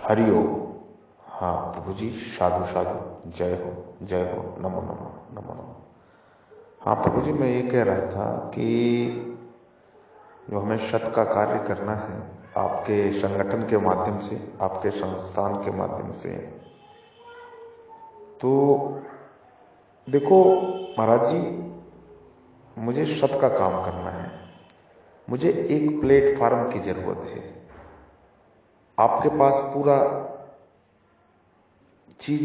हरिओम। हाँ प्रभु जी, साधु साधु, जय हो, नमो नमो, नमो नमो। हाँ प्रभु जी, मैं ये कह रहा था कि जो हमें शत का कार्य करना है आपके संगठन के माध्यम से, आपके संस्थान के माध्यम से, तो देखो महाराज जी, मुझे शत का काम करना है। मुझे एक प्लेटफॉर्म की जरूरत है। आपके पास पूरा चीज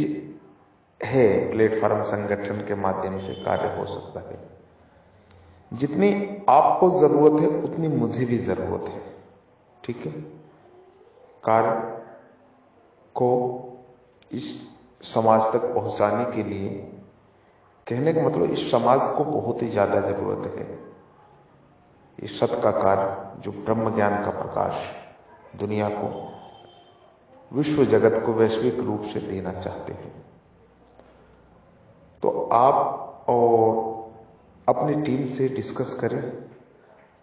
है, प्लेटफॉर्म संगठन के माध्यम से कार्य हो सकता है। जितनी आपको जरूरत है उतनी मुझे भी जरूरत है, ठीक है। कार्य को इस समाज तक पहुंचाने के लिए, कहने का मतलब इस समाज को बहुत ही ज्यादा जरूरत है। ये सत का कार्य जो ब्रह्म ज्ञान का प्रकाश दुनिया को, विश्व जगत को वैश्विक रूप से देना चाहते हैं। तो आप और अपनी टीम से डिस्कस करें।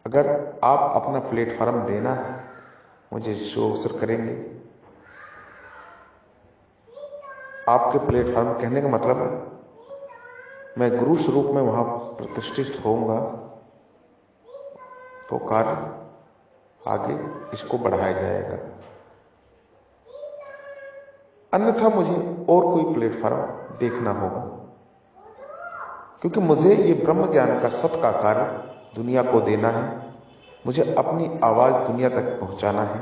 अगर आप अपना प्लेटफॉर्म देना है, मुझे शो अवसर करेंगे। आपके प्लेटफॉर्म, कहने का मतलब है मैं गुरु स्वरूप में वहां प्रतिष्ठित होऊंगा तो कार्य आगे इसको बढ़ाया जाएगा। अन्यथा मुझे और कोई प्लेटफॉर्म देखना होगा, क्योंकि मुझे ये ब्रह्म ज्ञान का सत का कार्य दुनिया को देना है। मुझे अपनी आवाज दुनिया तक पहुंचाना है।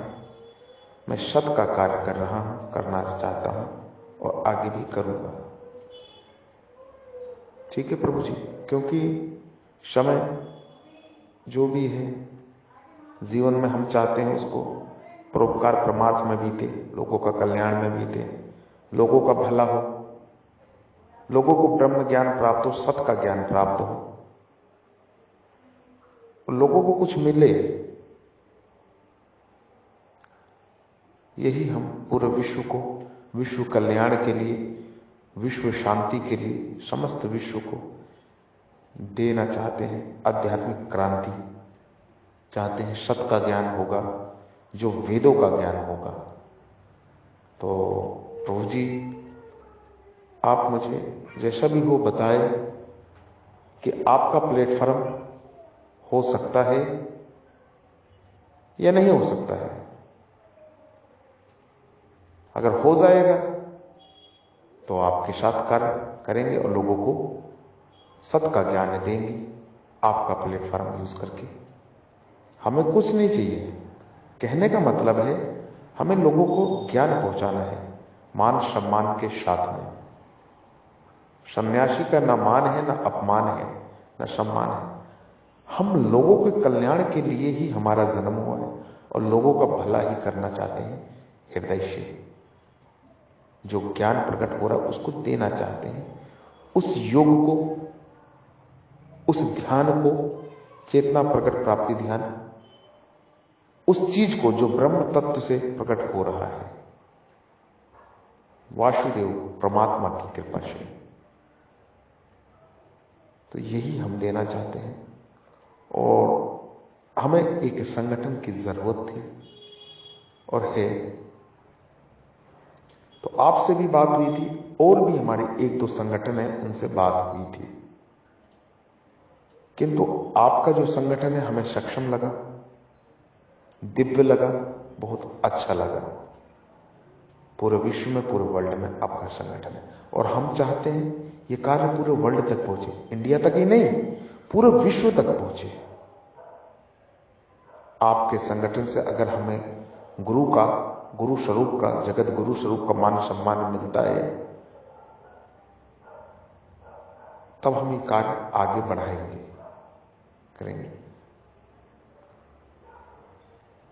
मैं सत का कार्य कर रहा हूं, करना चाहता हूं और आगे भी करूंगा। ठीक है प्रभु जी, क्योंकि समय जो भी है जीवन में हम चाहते हैं उसको परोपकार परमार्थ में बीते, लोगों का कल्याण में बीते, लोगों का भला हो, लोगों को ब्रह्म ज्ञान प्राप्त हो, सत का ज्ञान प्राप्त हो, लोगों को कुछ मिले। यही हम पूरे विश्व को, विश्व कल्याण के लिए, विश्व शांति के लिए, समस्त विश्व को देना चाहते हैं। आध्यात्मिक क्रांति चाहते हैं। सत का ज्ञान होगा जो वेदों का ज्ञान होगा। तो प्रभु जी, आप मुझे जैसा भी हो बताए कि आपका प्लेटफॉर्म हो सकता है या नहीं हो सकता है। अगर हो जाएगा तो आपके साथ कार्य करेंगे और लोगों को सत का ज्ञान देंगे आपका प्लेटफॉर्म यूज करके। हमें कुछ नहीं चाहिए। कहने का मतलब है हमें लोगों को ज्ञान पहुंचाना है, मान सम्मान के साथ में। सन्यासी का ना मान है, ना अपमान है, ना सम्मान है। हम लोगों के कल्याण के लिए ही हमारा जन्म हुआ है और लोगों का भला ही करना चाहते हैं। हृदय से जो ज्ञान प्रकट हो रहा है उसको देना चाहते हैं। उस योग को, उस ध्यान को, चेतना प्रकट प्राप्ति ध्यान, उस चीज को जो ब्रह्म तत्व से प्रकट हो रहा है, वासुदेव परमात्मा की कृपा से, तो यही हम देना चाहते हैं। और हमें एक संगठन की जरूरत थी और है। तो आपसे भी बात हुई थी और भी हमारे एक दो संगठन है उनसे बात हुई थी, किंतु आपका जो संगठन है हमें सक्षम लगा, दिव्य लगा, बहुत अच्छा लगा। पूरे विश्व में, पूरे वर्ल्ड में आपका संगठन है और हम चाहते हैं ये कार्य पूरे वर्ल्ड तक पहुंचे। इंडिया तक ही नहीं, पूरे विश्व तक पहुंचे। आपके संगठन से अगर हमें गुरु का, गुरु स्वरूप का, जगत गुरु स्वरूप का मान सम्मान मिलता है तब हम ये कार्य आगे बढ़ाएंगे, करेंगे।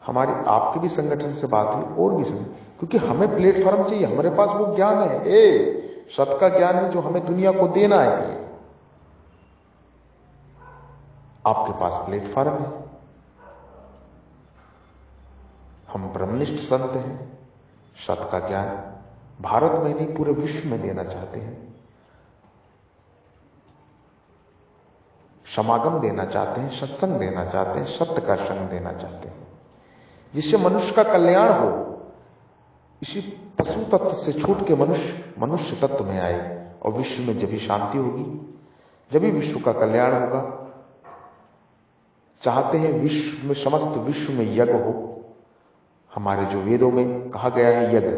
हमारी आपके भी संगठन से बात हुई और भी संगठन, क्योंकि हमें प्लेटफॉर्म चाहिए। हमारे पास वो ज्ञान है, सत का ज्ञान है जो हमें दुनिया को देना है। आपके पास प्लेटफॉर्म है। हम ब्रह्मनिष्ठ संत हैं। सत का ज्ञान भारत में नहीं पूरे विश्व में देना चाहते हैं। समागम देना चाहते हैं, सत्संग देना चाहते हैं, सत्य का संग देना चाहते हैं, जिससे मनुष्य का कल्याण हो। इसी पशु तत्व से छूट के मनुष्य तत्व में आए और विश्व में जब भी शांति होगी, जब भी विश्व का कल्याण होगा। चाहते हैं विश्व में, समस्त विश्व में यज्ञ हो। हमारे जो वेदों में कहा गया है यज्ञ,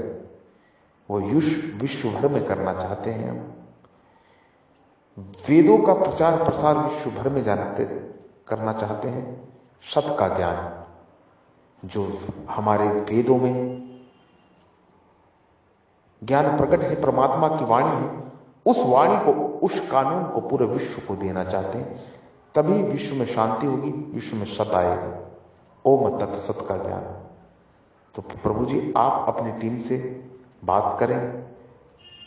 वो विश्व भर में करना चाहते हैं हम। वेदों का प्रचार प्रसार विश्व भर में करना चाहते हैं। सत का ज्ञान जो हमारे वेदों में ज्ञान प्रकट है, परमात्मा की वाणी है, उस वाणी को, उस कानून को पूरे विश्व को देना चाहते हैं। तभी विश्व में शांति होगी, विश्व में सत आएगा। ओम तत् सत का ज्ञान। तो प्रभु जी आप अपनी टीम से बात करें,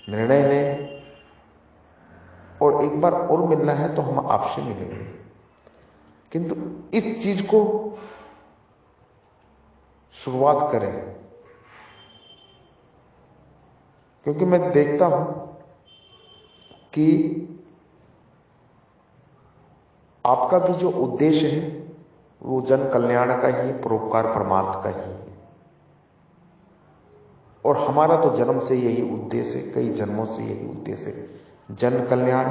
निर्णय लें, और एक बार और मिलना है तो हम आपसे मिलेंगे। किंतु इस चीज को शुरुआत करें, क्योंकि मैं देखता हूं कि आपका भी जो उद्देश्य है वो जन कल्याण का ही, परोपकार परमार्थ का ही है। और हमारा तो जन्म से यही उद्देश्य है, कई जन्मों से यही उद्देश्य है, जन कल्याण,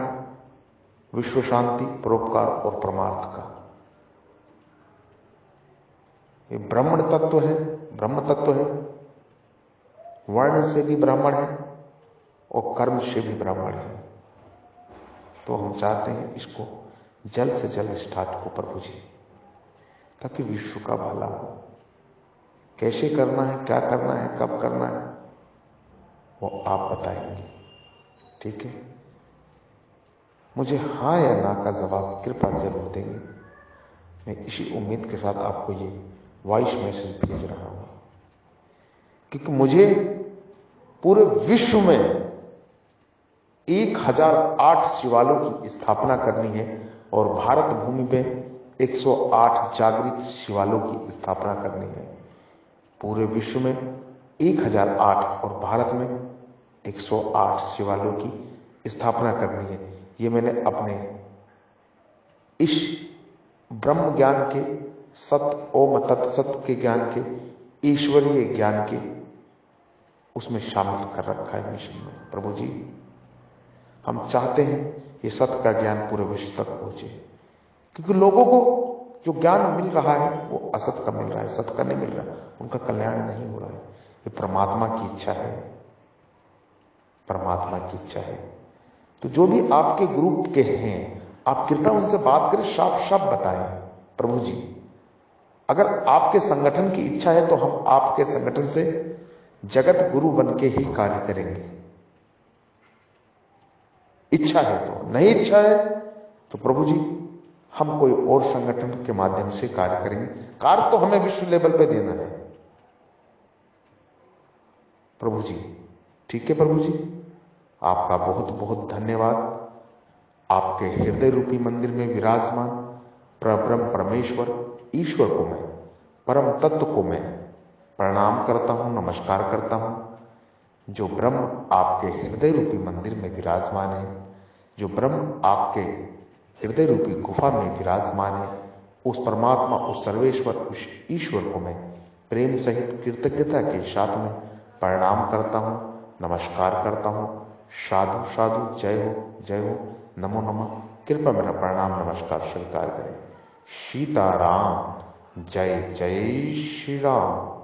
विश्व शांति, परोपकार और परमार्थ का। ये ब्राह्मण तत्व है, ब्रह्म तत्व है। वर्ण से भी ब्राह्मण है और कर्म से भी ब्राह्मण है। तो हम चाहते हैं इसको जल्द से जल्द स्टार्ट हो प्रभु जी, ताकि विश्व का भला हो। कैसे करना है, क्या करना है, कब करना है, वो आप बताएंगे, ठीक है? मुझे हाँ या ना का जवाब कृपा जरूर देंगे। मैं इसी उम्मीद के साथ आपको ये वॉइस मैसेज भेज रहा हूं, क्योंकि मुझे पूरे विश्व में 1008 शिवालयों की स्थापना करनी है और भारत भूमि में 108 जागृत शिवालयों की स्थापना करनी है। पूरे विश्व में 1008 और भारत में 108 शिवालयों की स्थापना करनी है। ये मैंने अपने इस ब्रह्म ज्ञान के, सत ओम तत् सत्य के ज्ञान के, ईश्वरीय ज्ञान के, उसमें शामिल कर रखा है मिशन में। प्रभु जी हम चाहते हैं ये सत्य का ज्ञान पूरे विश्व तक पहुंचे, क्योंकि लोगों को जो ज्ञान मिल रहा है वो असत का मिल रहा है, सत्य का नहीं मिल रहा, उनका कल्याण नहीं हो रहा है। ये परमात्मा की इच्छा है, परमात्मा की इच्छा है। तो जो भी आपके ग्रुप के हैं, आप कृपया उनसे बात करें, साफ साफ बताएं प्रभु जी। अगर आपके संगठन की इच्छा है तो हम आपके संगठन से जगत गुरु बन के ही कार्य करेंगे। इच्छा है तो, नहीं इच्छा है तो प्रभु जी हम कोई और संगठन के माध्यम से कार्य करेंगे। कार्य तो हमें विश्व लेवल पे देना है प्रभु जी, ठीक है प्रभु जी। आपका बहुत बहुत धन्यवाद। आपके हृदय रूपी मंदिर में विराजमान परब्रह्म परमेश्वर ईश्वर को मैं, परम तत्व को मैं प्रणाम करता हूं, नमस्कार करता हूं। जो ब्रह्म आपके हृदय रूपी मंदिर में विराजमान है, जो ब्रह्म आपके हृदय रूपी गुफा में विराजमान है, उस परमात्मा, उस सर्वेश्वर, उस ईश्वर को मैं प्रेम सहित कृतज्ञता के साथ में प्रणाम करता हूं, नमस्कार करता हूं। साधु साधु, जय हो, जय हो, नमो नमः। कृपया मेरा प्रणाम नमस्कार स्वीकार करें। सीताराम, जय जय श्री राम।